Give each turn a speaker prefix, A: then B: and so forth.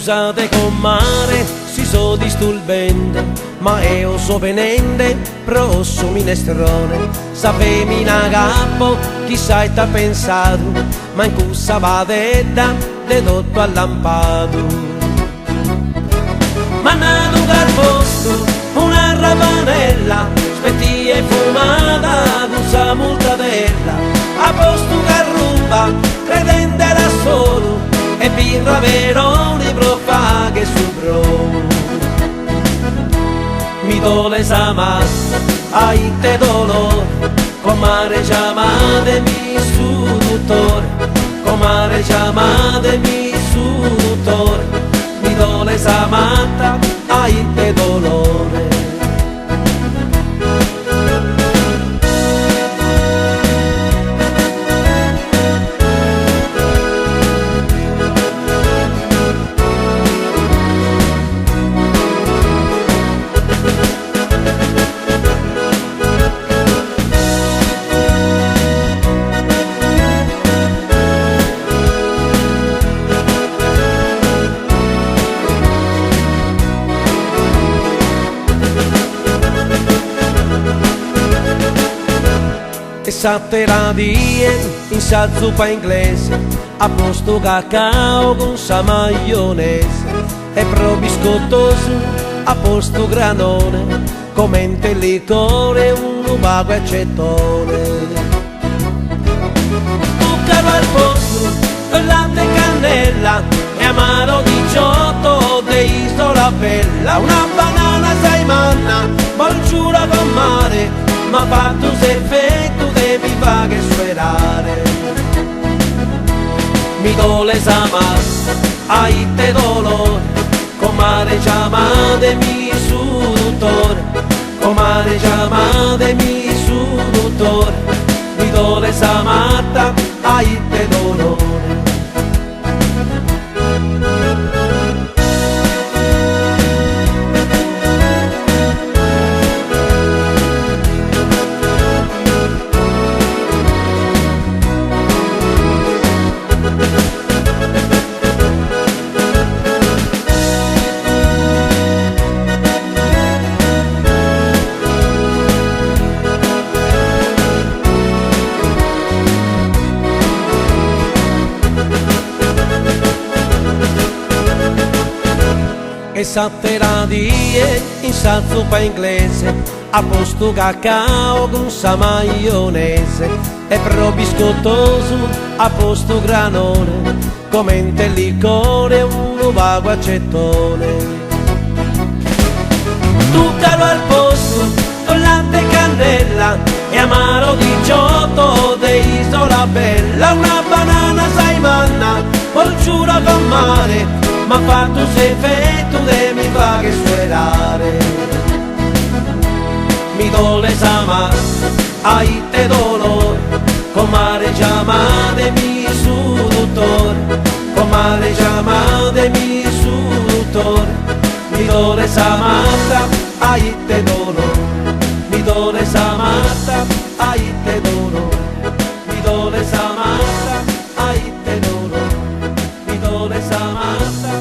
A: Scusate comare, si so disturbente, ma io so venende, prosso minestrone. Sapemi na capo, chissà t'ha pensato, ma in cussa vadetta, de tutto allampato. Mannato dal posto, una ravanella, spettia e fumata, cussa multatella, a posto che ruba, credente da solo, e birra veroni profa che subro. Mi dole sa massa, ai te dolore, comare chiamatemi su dottore, comare chiamatemi su dottore, mi dole sa matta, ai te dolore. E sattera die in sa zuppa inglese, a posto cacao con sa maionese, e pro biscottoso a posto granone, commente il liquore un vago accettone. Zucchero al posto, latte e cannella, e amaro 18 de isola bella, una banana sai manna, bolciura con mare, ma fatto se effetto devi fare sperare. Mi dole sa massa, ai te dolore, comare chiamatemi su dottore, comare chiamatemi su dottore, mi dole sa matta, ai te dolore. E sattera die in sa zuppa inglese, a posto cacao con sa maionese, e pro biscottoso a posto granone, commente il liquore un vago accettone. Zucchero al posto, con latte e cannella, e amaro 18 de isola bella, una banana sai manna, bolciura con mare, ma fatto se effetto devi fare sperare. Mi dole sa massa, ai te dolore, comare chiamatemi su dottore, comare chiamatemi su dottore, mi dole sa matta, ai te dolore, mi dole sa matta, ai te dolore, mi dole sa matta, ai te dolore, mi dole sa matta.